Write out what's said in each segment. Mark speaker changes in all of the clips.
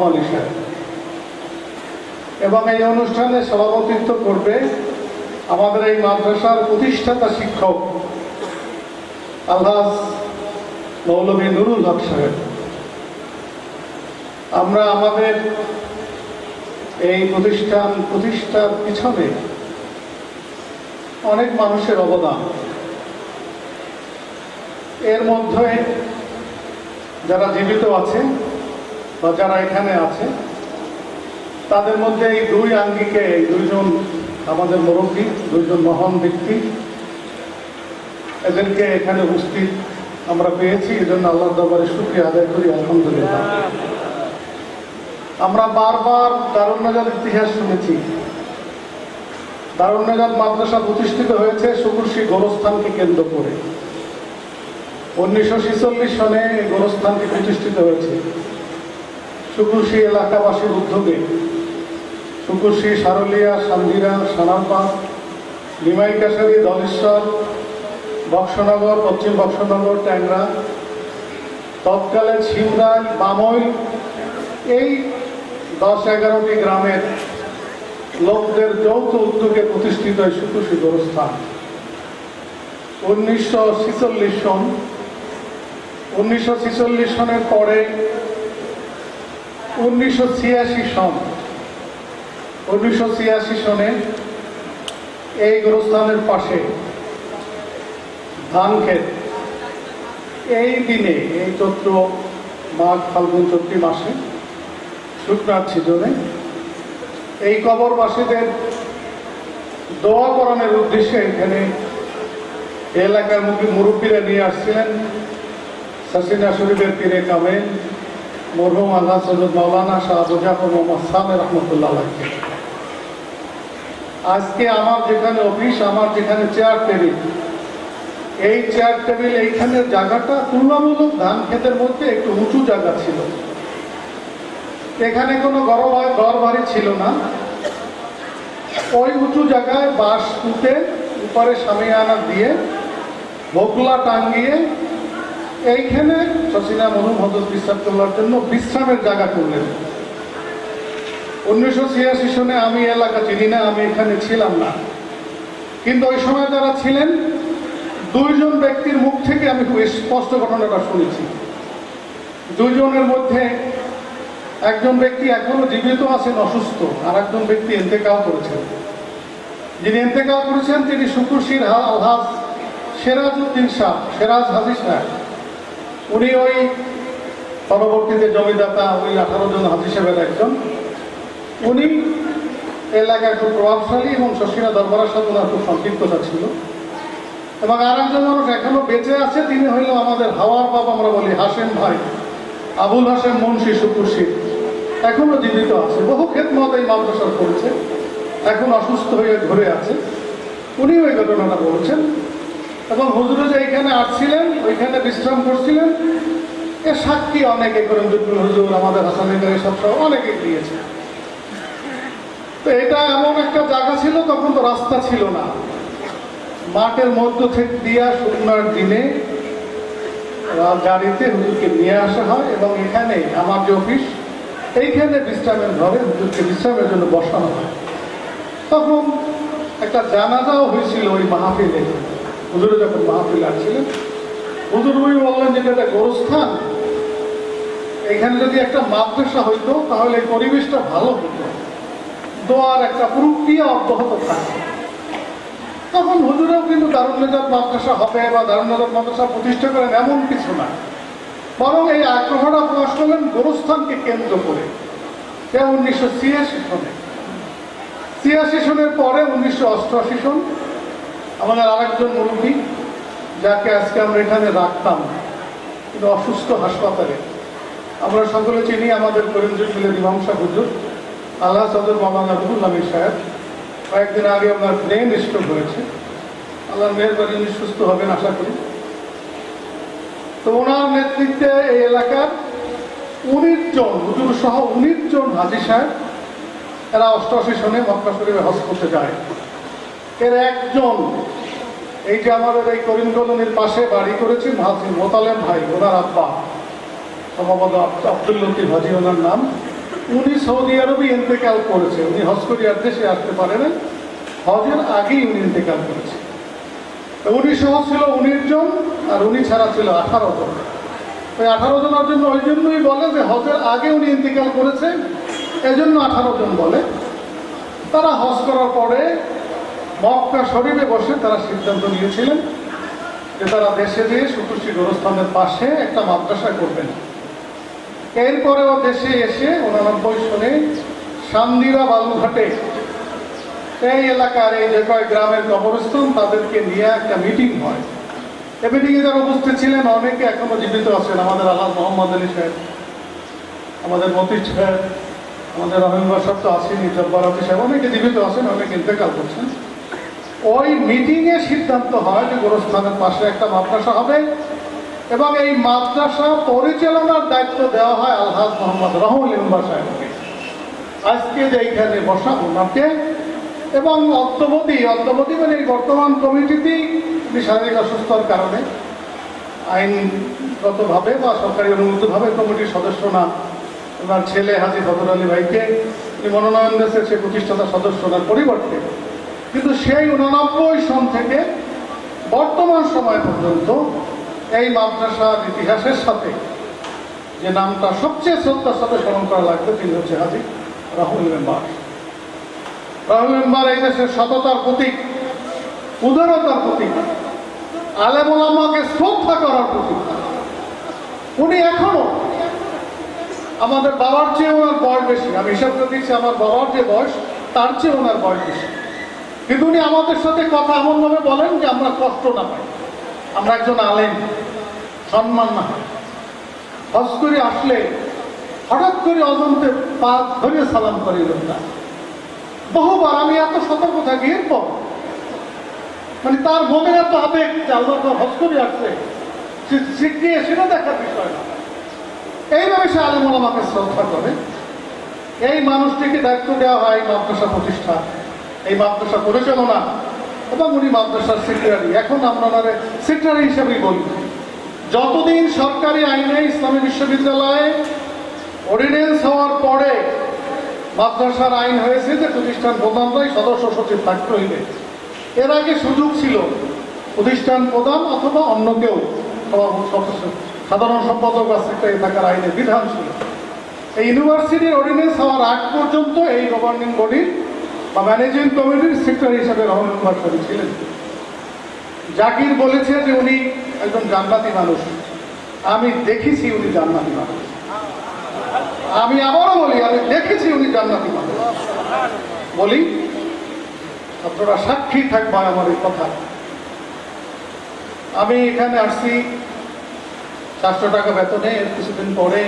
Speaker 1: গোলাম আলী সাহেব, এবং এই অনুষ্ঠানে সভাপতিত্ব করবে আমাদের এই মাদ্রাসার প্রতিষ্ঠাতা শিক্ষক আলহাজ মৌলভী নুরুল হক সাহেব। আমরা আমাদের এই প্রতিষ্ঠার পিছনে অনেক মানুষের অবদান, এর মধ্যে যারা জীবিত আছে বা যারা এখানে আছে তাদের মধ্যে এই দুই আঙ্গিকে এই দুইজন আমাদের মুরব্বী, দুইজন মহান ব্যক্তি, এদেরকে এখানে উপস্থিত আমরা পেয়েছি। এই জন্য আল্লাহর দরবারে শুকরিয়া আদায় করি, আলহামদুলিল্লাহ। আমরা বারবার দারুন নাজাত ইতিহাস শুনেছি। দারুন নাজাত মাদ্রাসা প্রতিষ্ঠিত হয়েছে শুকুরশী গোরস্থানকে কেন্দ্র করে। 1946 সনে এই গোরস্থানটি প্রতিষ্ঠিত হয়েছে শুকুরশী এলাকাবাসীর উদ্যোগে। শুকুরশী, সারুলিয়া, সান্দিরা, সানারপাড়, নিমাই কাছারি, দলেশ্বর, বক্সনগর, পশ্চিম বক্সনগর, ট্যাংরা, তৎকালে ছিমরাইল, বামইল, এই 10-11টি গ্রামের লোকদের যৌথ উদ্যোগে প্রতিষ্ঠিত হয় শুকুরশী গোরস্থান। 1946 সনের পরে 1986 সনে এই গোরস্থানের পাশে ধান ক্ষেত, এই দিনে এই চৈত্র মাঘ ফাল্গুন চৈত্র মাসে শুকনার সিজনে এই কবরবাসীদের দোয়া করানোর উদ্দেশ্যে এখানে এলাকার মুরব্বীরা নিয়ে আসছিলেন সাসিনা শরীফের পীরে কামেল মরহুম আল্লাহ সৈয়দ মাওলানা শাহ আবু জাফর মোহাম্মদ সামে রহমতুল্লাহ আলাইহি। আজকে আমার যেখানে অফিস, আমার যেখানে চেয়ার টেবিল, এই চেয়ার টেবিল এইখানের জায়গাটা তুলনামূলক ধান ক্ষেতের মধ্যে একটু উঁচু জায়গা ছিল। এখানে কোনো ঘর বাড়ি ছিল না। ওই উঁচু জায়গায় বাঁশ পুঁতে উপরে সামিয়ানা দিয়ে বগলা টাঙ্গিয়ে এইখানে সসিনা মরহুম হযরত বিশ্রাম তোলার জন্য বিশ্রামের জায়গা করলেন। 1986 সনে আমি এলাকা চিনি না, আমি এখানে ছিলাম না, কিন্তু ওই সময় যারা ছিলেন দুইজন ব্যক্তির মুখ থেকে আমি খুব স্পষ্ট ঘটনাটা শুনেছি। দুইজনের মধ্যে একজন ব্যক্তি এখনো জীবিত আছেন, অসুস্থ, আর একজন ব্যক্তি ইন্তেকাল করেছেন। যিনি ইন্তেকাল করেছেন তিনি শুকুরশীর আলহাজ সিরাজউদ্দিন শাহ, সিরাজ হাজী সাহেব। উনি ওই পরবর্তীতে জমিদাতা ওই 18 জন হাজী সাহেবের একজন। উনি এলাকায় খুব প্রভাবশালী এবং শশীনা দরবারের সাথে ওনার খুব সম্পৃক্ততা ছিল। এবং আর একজন মানুষ এখনো বেঁচে আছে, তিনি হইল আমাদের হাওয়ার বাবা, আমরা বলি হাসেম ভাই, আবুল হাসেম মুন্সি শুকুরশী, এখনো জীবিত আছে। বহু খেদমত এই মাদ্রাসার করেছে, এখন অসুস্থ হয়ে ঘুরে আছে। উনি ওই ঘটনাটা বলছেন। এবং হুজুরে যে এইখানে আসছিলেন, ওইখানে বিশ্রাম করছিলেন, এ সাক্ষী অনেকে করেন, দুপুর হুজুর, আমাদের হাসানিকারী সব অনেকে দিয়েছে। তো এটা এমন একটা জায়গা ছিল, তখন তো রাস্তা ছিল না, মাঠের মধ্য থেকে দিয়া শুকনার দিনে গাড়িতে হুজুরকে নিয়ে আসা হয় এবং এখানে আমার যে অফিস, এইখানে বিশ্রামের ঘরে হুজুরকে বিশ্রামের জন্য বসানো হয়। তখন একটা জানাজাও হয়েছিল ওই মাহফিলে। হুজুরে যখন মাহফিল আসছিলেন, হুজুর বললেন যে এটা গোরস্থান, এখানে যদি একটা মাদ্রাসা হইতো তাহলে এই পরিবেশটা ভালো হতো, দোয়ার একটা প্রক্রিয়া অব্যাহত থাকে। তখন হুজুরেও কিন্তু দারুন নাজাত মাদ্রাসা হবে বা দারুন নাজাত মাদ্রাসা প্রতিষ্ঠা করেন এমন কিছু না, বরং এই আগ্রহটা প্রকাশ করলেন গোরস্থানকে কেন্দ্র করে। 1986 সনে, 86 সনের পরে 1988 সন আমাদের আরেকজন মুরব্বী, যাকে আজকে আমরা এখানে রাখতাম কিন্তু অসুস্থ হাসপাতালে, আমরা সকলে চিনি, আমাদের করিমজুলের ইমাম সাহেব হুজুর আল্লাহ সদর মাওলানা রুহুল আমিন সাহেব। কয়েকদিন আগে আপনার ব্রেন স্ট্রোক হয়েছে, আল্লাহর মেহেরবানি উনি সুস্থ হবেন আশা করি। তো ওনার নেতৃত্বে এই এলাকার 19 জন হুজুর সহ 19 জন হাজী সাহেব, এরা 88 সনে মক্কা শরীফে হজ করতে যায়। এর একজন, এই যে আমাদের এই করিম কলোনির পাশে বাড়ি করেছে হাজী মোতালেব ভাই, ওনার আব্বা সম্ভবত আব্দুল লতিফ হাজী ওনার নাম, উনি সৌদি আরবে ইন্তেকাল করেছে। উনি হজ করিয়ার দেশে আসতে পারেন, হজের আগেই উনি ইন্তেকাল করেছে। উনি সহ ছিল 19 জন, আর উনি ছাড়া ছিল 18 জন। ওই 18 জনের জন্য ওই জন্যই বলে যে হজের আগে উনি ইন্তেকাল করেছে, এজন্য 18 জন বলে। তারা হজ করার পরে মক্কা শরীফে বসে তারা সিদ্ধান্ত নিয়েছিলেন যে তারা দেশে যেয়ে সুতুষী গোরস্থানের পাশে একটা মাদ্রাসা করবেন। এরপরেও দেশে এসে 89 সনে সান্দিরা বালুঘাটে এই এলাকার এই যে কয়েক গ্রামের কবরস্থান তাদেরকে নিয়ে একটা মিটিং হয়। এই মিটিংয়ে যারা উপস্থিত ছিলেন অনেকে এখনো জীবিত আছেন। আমাদের আলহাজ মোহাম্মদ আলী সাহেব, আমাদের মতির সাহেব, আমাদের রহিমবার সাহেব তো আসেনি, জব্বার আলী সাহেব, অনেকে জীবিত আছেন, অনেকে ইন্তেকাল করছেন। ওই মিটিংয়ে সিদ্ধান্ত হয় যে গোরস্থানের পাশে একটা মাদ্রাসা হবে এবং এই মাদ্রাসা পরিচালনার দায়িত্ব দেওয়া হয় আলহাজ মোহাম্মদ রহমুল ইমবার সাহেবকে। আজকে যে এইখানে বসা ওনাকে, এবং অদ্যবধি মানে এই বর্তমান কমিটিতেই উনি শারীরিক অসুস্থতার কারণে আইনগতভাবে বা সরকারি অনুমোদিতভাবে কমিটির সদস্য না, ওনার ছেলে হাজী ফজল আলী ভাইকে উনি মনোনয়ন দিয়েছে সে প্রতিষ্ঠাতা সদস্যতার পরিবর্তে। কিন্তু সেই 89 সন থেকে বর্তমান সময় পর্যন্ত এই মাদ্রাসার ইতিহাসের সাথে যে নামটা সবচেয়ে শ্রদ্ধার সাথে স্মরণ করা লাগবে তিনি হচ্ছে হাজী রাহুল মেম্বার। রাহুল মেম্বার এই দেশের সততার প্রতীক, উদারতার প্রতীক, আলেম ওলামাকে শ্রদ্ধা করার প্রতীক। উনি এখনো আমাদের বাবার চেয়ে ওনার বয়স বেশি। আমি হিসাব করে দিচ্ছি আমার বাবার যে বয়স তার চেয়ে ওনার বয়স বেশি, কিন্তু উনি আমাদের সাথে কথা এমনভাবে বলেন যে আমরা কষ্ট না পাই। আমরা একজন আলেম, সম্মান না হয়। হজ করে আসলে হঠাৎ করে অজন্তে পা ধরে সালাম করি লোকটা। বহুবার আমি এত সতর্ক থাকি, এরপর মানে তার মনে এত আবেগ যে আল্লাহ হজ করে আসছে, শিখিয়ে সেটা দেখার বিষয় না। এইভাবে সে আলেম ওলামাকে শ্রদ্ধা করে। এই মানুষটিকে দায়িত্ব দেওয়া হয় মাদ্রাসা প্রতিষ্ঠা, এই মাদ্রাসা পরিচালনা, এবং উনি মাদ্রাসার সেক্রেটারি। এখন আমরা ওনারে সেক্রেটারি হিসেবেই বলি। যতদিন সরকারি আইনে ইসলামী বিশ্ববিদ্যালয়ে অর্ডিন্যান্স হওয়ার পরে মাদ্রাসার আইন হয়েছে যে প্রতিষ্ঠান প্রধানরাই সদস্য সচিব থাকতে হইবে। এর আগে সুযোগ ছিল প্রতিষ্ঠান প্রধান অথবা অন্য কেউ সাধারণ সম্পাদক বা সেক্রেটারি থাকার আইনের বিধান ছিল। এই ইউনিভার্সিটির অর্ডিন্যান্স হওয়ার আগ পর্যন্ত এই গভর্নিং বডির বা ম্যানেজিং কমিটির সেক্রেটারি হিসাবে রহমান বাদশাহী ছিলেন। জাকির বলেছে যে উনি একজন জান্নাতি মানুষ। আমি দেখেছি উনি জান্নাতি মানুষ। আমি আবারও বলি, আমি দেখেছি উনি জান্নাতি মানুষ। বলি, আপনারা সাক্ষী থাকবেন আমার এই কথা। আমি এখানে আসছি 400 টাকা বেতনে, এর কিছুদিন পরে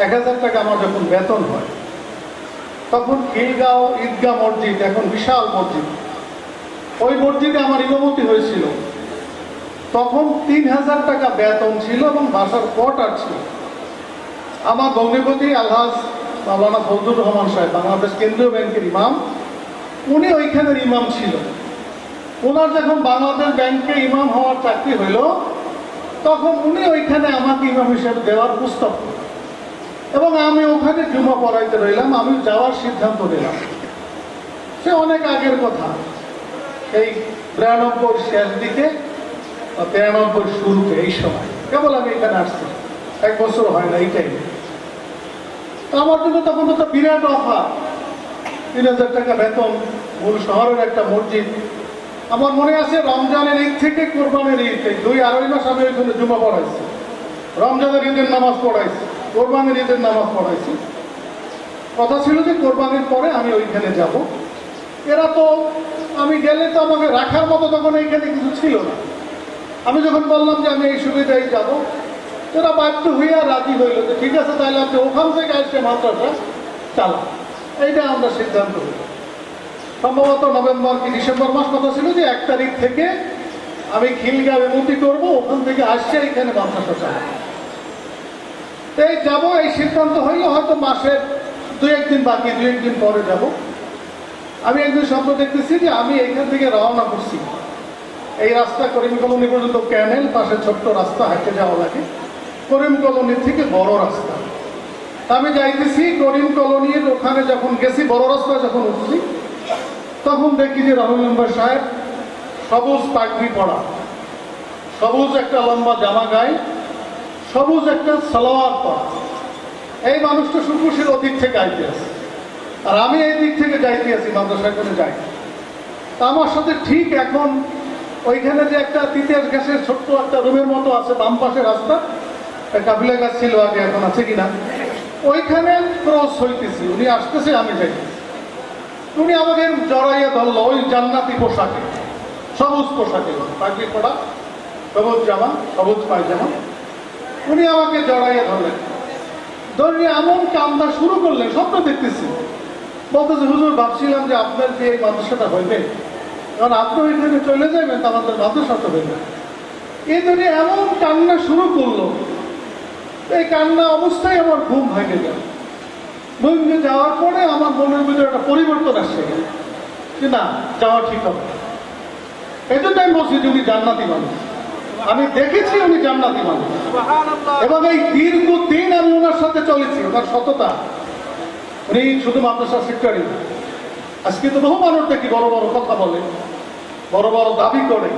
Speaker 1: 1000 টাকা আমার যখন বেতন হয়, তখন খিলগাঁও ঈদগাহ মসজিদ, এখন বিশাল মসজিদ, ওই মসজিদে আমার ইমামতি হয়েছিল। তখন 3000 টাকা বেতন ছিল এবং বাসার কোয়ার্টার ছিল। আমার ভগ্নিপতি আলহাজ মাওলানা ফজলুর রহমান সাহেব, বাংলাদেশ কেন্দ্রীয় ব্যাংকের ইমাম, উনি ওইখানের ইমাম ছিল। ওনার যখন বাংলাদেশ ব্যাংকে ইমাম হওয়ার চাকরি হইল, তখন উনি ওইখানে আমাকে ইমাম হিসেবে দেওয়ার প্রস্তাব করলেন এবং আমি ওখানে জুমা পড়াইতে রইলাম। আমি যাওয়ার সিদ্ধান্ত নিলাম। সে অনেক আগের কথা, এই 92 শেষ দিকে বা 93 শুরুতে, এই সময় কেবল আমি এখানে আসছি, 1 বছর হয় না। এইটাই আমার জন্য তখন তো বিরাট অফার, 3000 টাকা বেতন, মূল শহরের একটা মসজিদ। আমার মনে আছে রমজানের ঈদ থেকে কোরবানের ঈদ, 2-2.5 মাস আমি ওইখানে জুমা পড়াইছি, রমজানের ঈদের নামাজ পড়াইছি, কোরবানের ঈদের নামাজ পড়াইছি। কথা ছিল যে কোরবানির পরে আমি ওইখানে যাব। এরা তো আমি গেলে তো আমাকে রাখার মতো তখন এইখানে কিছু ছিল না। আমি যখন বললাম যে আমি এই সুবিধায় যাব, এরা বাধ্য হইয়া রাজি হইল যে ঠিক আছে, তাহলে আপনি ওখান থেকে আসছে মাদ্রাসা চালা। এইটা আমরা সিদ্ধান্ত হইল। সম্ভবত নভেম্বর কি ডিসেম্বর মাস কথা ছিল যে 1 তারিখ থেকে আমি খিলগাঁও ইমামতি করবো, ওখান থেকে আসছে এখানে মাদ্রাসা চালা। এই যাবো, এই সিদ্ধান্ত হইলে হয়তো মাসের 2-1 দিন বাকি, 2-1 দিন পরে যাব। আমি একদিন স্বপ্ন দেখতেছি যে আমি এখান থেকে রওনা করছি। এই রাস্তা করিম কলোনি পর্যন্ত ক্যানেল, পাশে ছোট্ট রাস্তা হাঁটতে যাওয়া লাগে। করিম কলোনির থেকে বড় রাস্তা। আমি যাইতেছি করিম কলোনির ওখানে যখন গেছি, বড় রাস্তায় যখন উঠছি, তখন দেখি যে রাহুল মেম্বার সাহেব সবুজ পাগড়ি পরা, সবুজ একটা লম্বা জামা গায়ে, সবুজ একটা সালোয়ার পরা। এই মানুষটা সুকুশির ওদিক থেকে আইতে আছে, আর আমি এই দিক থেকে যাইতে আছি, মাদ্রাসায় করে যাই। তা আমার সাথে ঠিক এখন ওইখানে যে একটা তিতাস গ্যাসের ছোট্ট একটা রুমের মতো আছে, বাম পাশে রাস্তা, কাবিলা গাছ ছিল আগে, এখন আছে কিনা, ওইখানে ক্রস হইতেছি। উনি আসতেছে, আমি যাইতেছি। উনি আমাকে জড়াইয়া ধরলো ওই জান্নাতি পোশাকে, সবুজ পোশাকে, পাগড়ি পড়া, সবুজ জামা, সবুজ পায়জামা। উনি আমাকে জড়াইয়া ধরলেন, ধরে এমন কান্দা শুরু করলেন, স্বপ্ন দেখতেছি। বলতেছে, হুজুর ভাবছিলাম যে আপনার যে এই মাদ্রাসাটা হইবে, কারণ আপনি ওইখানে চলে যাবেন, তা আমাদের মাদ্রাসাটা হইবে। এই ধরে এমন কান্না শুরু করলো, এই কান্না অবস্থায় আমার ঘুম ভেঙে গেল। ঘুম ভেঙে যাওয়ার পরে আমার মনের ভিতরে একটা পরিবর্তন আসছে যে না, যাওয়া ঠিক হবে। এই জন্য আমি বলছি যে উনি জান্নাতি মানুষ, আমি দেখেছি উনি জান্নাতি মানুষ, এবং এই দীর্ঘদিন আমি ওনার সাথে চলেছি। ওনার সততা, উনি শুধু মাদ্রাসা সেক্টরই না, আজকে তো বহু মানুষ দেখি বড় বড় কথা বলে, বড় বড় দাবি করে।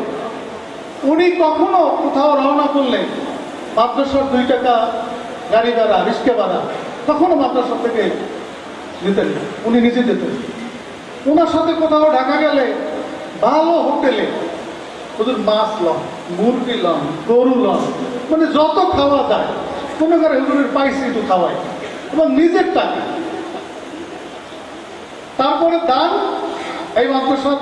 Speaker 1: উনি কখনো কোথাও রওনা করলে মাদ্রাসার 2 টাকা গাড়ি ভাড়া, রিস্কে ভাড়া কখনো মাদ্রাসা থেকে দিতেন না, উনি নিজে দিতেন। ওনার সাথে কোথাও ঢাকা গেলে ভালো হোটেলে শুধু মাছ লন, মুরগি লন, গরু লন, মানে যত খাওয়া যায় কোনো করে হুজুরের পাইছি একটু খাওয়াই, এবং নিজের টাকা। তারপরে দান, এই মাদ্রাসার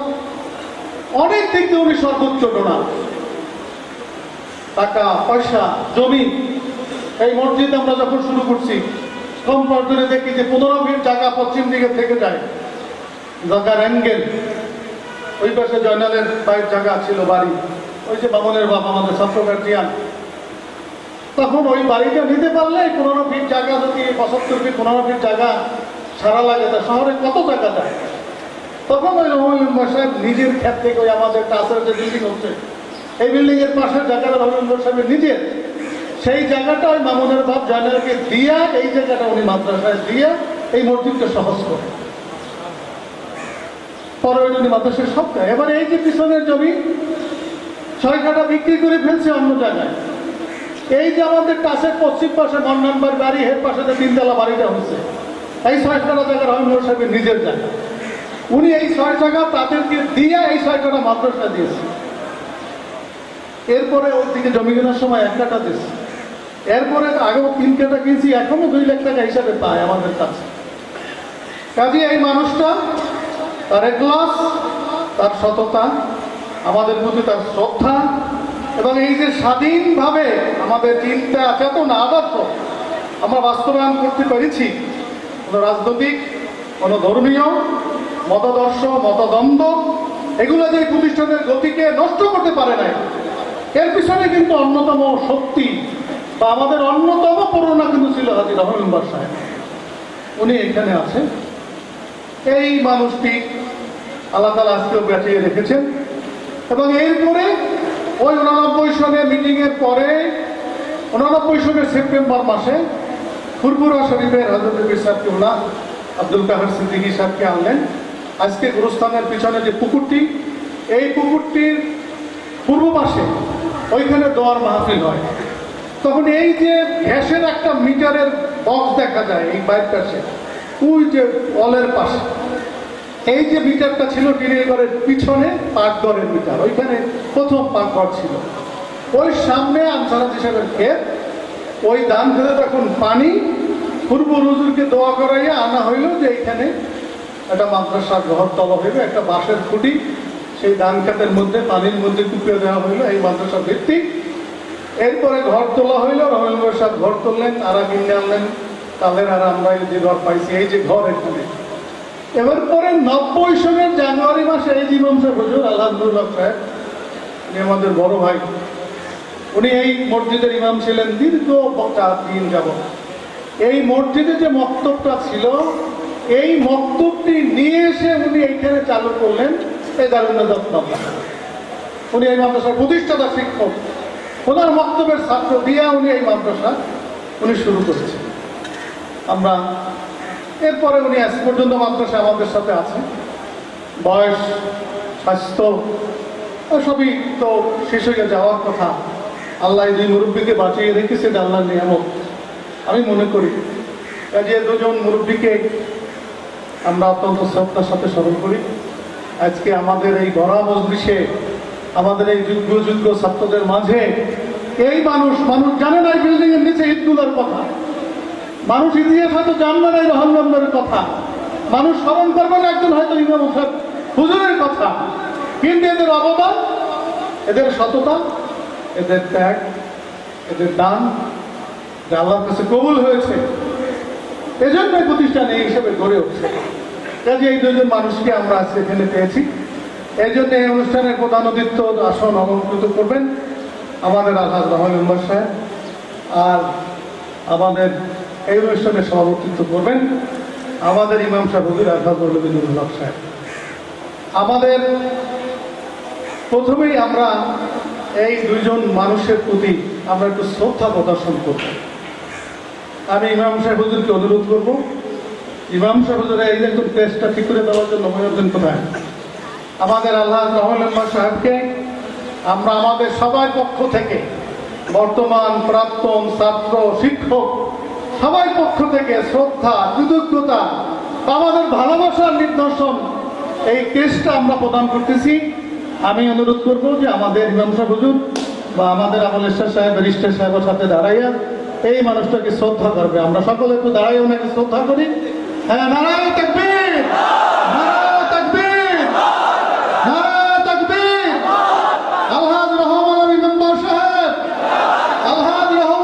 Speaker 1: অনেক দিক দিয়ে উনি সর্বোচ্চ ডোনার, টাকা পয়সা, জমি। এই মসজিদ আমরা যখন শুরু করছি, কম পর্যন্ত দেখি যে 15 ফিট জায়গা পশ্চিম দিকে থেকে যায়, জায়গার অ্যাঙ্গেল। ওই পাশে জয়নালের বাইরের জায়গা ছিল বাড়ি, ওই যে বামনের বাপ আমাদের ছাত্র গার্জিয়ান, তখন ওই বাড়িটা নিতে পারলে 15 ফিট জায়গা, যদি 75 ফিট 15 ফিট জায়গা সারা লাগে, তা শহরে কত টাকা যায়। তখন ওই রহমান মেম্বার সাহেব নিজের ক্ষেত থেকে, ওই আমাদের কাছের যে বিল্ডিং হচ্ছে, এই বিল্ডিং এর পাশের জায়গাটা রহমান মেম্বার সাহেবের নিজের, সেই জায়গাটা ওই মামুনের বাপ জয়নালকে দিয়া, এই জায়গাটা উনি মাদ্রাসায় দিয়া এই মসজিদটা সহজ করে। পরে ওই জন্য মাদ্রাসার সবটা, এবার এই যে পিছনের জমি 6 কাঠা বিক্রি করে ফেলছে অন্য জায়গায়। এই যে আমাদের কাছের পশ্চিম পাশে মন্নানবার বাড়ি, এর পাশে যে 3 তলা বাড়িটা হচ্ছে, এই 6 কাঠা জায়গা রহমান মেম্বার সাহেবের নিজের জায়গা। উনি এই 6 টাকা তাদেরকে দিয়ে এই 6 টাকা মাদ্রাসা দিয়েছে। এরপরে ওর দিকে জমি কেনার সময় 1 কাঠা দিয়েছে। এরপরে আগেও 3 কাঠা কিনছি, এখনো 2 লাখ টাকা হিসাবে পায় আমাদের কাছে। কাজে এই মানুষটা, তার এখলাস, তার সততা, আমাদের প্রতি তার শ্রদ্ধা, এবং এই যে স্বাধীনভাবে আমাদের চিন্তা, চেতনা, আদর্শ আমরা বাস্তবায়ন করতে পেরেছি, কোনো রাজনৈতিক, কোনো ধর্মীয় মতাদর্শ, মতদ্বন্দ্ব, এগুলো যে প্রতিষ্ঠানের গতিকে নষ্ট করতে পারে নাই, এর পিছনে কিন্তু অন্যতম শক্তি বা আমাদের অন্যতম প্রেরণা কিন্তু ছিল হাজী রহমান মেম্বার সাহেব। উনি এখানে আছেন। এই মানুষটি আল্লাহ তাআলা আজকেও বাঁচিয়ে রেখেছেন। এবং এরপরে ওই 89 সনের মিটিংয়ের পরে 89 সনের সেপ্টেম্বর মাসে ফুরফুরা শরীফের হযরত পীর সাহেব কিবলা আব্দুল কাদের সিদ্দিকী সাহেবকে আনলেন। আজকে গুরুস্থানের পিছনে যে পুকুরটি, এই পুকুরটির পূর্ব পাশে ওইখানে দোয়ার মাহফিল হয়। তখন এই যে গ্যাসের একটা মিটারের বক্স দেখা যায় এই বাইরের পাশে, ওই যে ওয়ালের পাশে, এই যে মিটারটা ছিল টিনের ঘরের পিছনে পাকঘরের মিটার, ওইখানে প্রথম পাকঘর ছিল। ওই সামনে আনসারাত হিসাবের ক্ষেত, ওই ধান খেতে তখন পানি, পূর্ব হুজুরকে দোয়া করাইয়া আনা হইল যে এইখানে একটা মাদ্রাসার ঘর তলা হইবে, একটা বাঁশের খুঁটি সেই ধান খেতের মধ্যে পানির মধ্যে টুকিয়ে দেওয়া হইল, এই মাদ্রাসা ভিত্তিক। এরপরে ঘর তোলা হইল, রহমান মেম্বার সাহেব ঘর তুললেন, আর কিনে আনলেন তাদের, আর আমরা যে ঘর পাইছি, এই যে ঘর এখানে। এবার পরে 90 সনের জানুয়ারি মাসে এই জীবন সাহেব হুজুর আলহামদুলিল্লাহ সাহেব, উনি আমাদের বড় ভাই, উনি এই মসজিদের ইমাম ছিলেন দীর্ঘ 4 দিন যাবত। এই মসজিদে যে মক্তবটা ছিল, এই মক্তবটি নিয়ে এসে উনি এইখানে চালু করলেন এই দারুন নাজাত মাদ্রাসা। উনি এই মাদ্রাসার প্রতিষ্ঠাতা শিক্ষক, ওনার মক্তবের ছাত্র দিয়া উনি এই মাদ্রাসা উনি শুরু করেছেন। আমরা এরপরে উনি আজ পর্যন্ত মাদ্রাসা আমাদের সাথে আছে। বয়স, স্বাস্থ্য সবই তো শেষ হয়ে যাওয়ার কথা। আল্লাহ এই দুই মুরব্বীকে বাঁচিয়ে রেখেছে, এটা আল্লাহর নিয়ামত আমি মনে করি। যে দুজন মুরব্বীকে আমরা অত্যন্ত শ্রদ্ধার সাথে স্মরণ করি। আজকে আমাদের এই গড়া মজলিসে, আমাদের এই যোগ্য ছাত্রদের মাঝে এই মানুষ জানে না এই বিল্ডিং এর নিচে ঈদগুলোর কথা, মানুষ ইতিহাস হয়তো জানবে না এই রহমতের কথা, মানুষ স্মরণ করবে না একজন হয়তো ইমাম সাহেব হুজুরের কথা, কিন্তু এদের অবদান, এদের সততা, এদের ত্যাগ, এদের দান যা আল্লাহর কাছে কবুল হয়েছে, এজন্য প্রতিষ্ঠান এই হিসেবে গড়ে উঠছে। কাজে এই দুজন মানুষকে আমরা আজকে এখানে পেয়েছি। এই জন্য এই অনুষ্ঠানের প্রধান অতিথ্য আসন অলঙ্কৃত করবেন আমাদের আলহাজ রহমান মেম্বার সাহেব, আর আমাদের এই অনুষ্ঠানে সভাপতিত্ব করবেন আমাদের ইমাম সাহেব হুজুর আলহাজ মৌলভীর হক সাহেব। আমাদের প্রথমেই আমরা এই দুইজন মানুষের প্রতি আমরা একটু শ্রদ্ধা প্রদর্শন করব। আমি ইমাম সাহেব হুজুরকে অনুরোধ করব, ইমাম সাহেব হুজুরের এই একটু প্লেসটা ঠিক করে দেওয়ার জন্য মহিউদ্দিন কোথায়, আমাদের আল্লাহ রহমান মেম্বার সাহেবকে আমরা আমাদের সবার পক্ষ থেকে, বর্তমান, প্রাক্তন, ছাত্র, শিক্ষক সবাই পক্ষ থেকে শ্রদ্ধা, কৃতজ্ঞতা, আমাদের ভালোবাসার নিদর্শন এই কেসটা আমরা প্রদান করতেছি। আমি অনুরোধ করব যে আমাদের ইমাম সাহেব হুজুর বা আমাদের আমল ইরশাদ সাহেব, ব্যারিস্টার সাহেবের সাথে দাঁড়াইয়া এই মানুষটাকে শ্রদ্ধা করবে। আমরা সকলে একটু দাঁড়াই ওনাকে শ্রদ্ধা করি। হ্যাঁ, নারায়ে তাকবীর।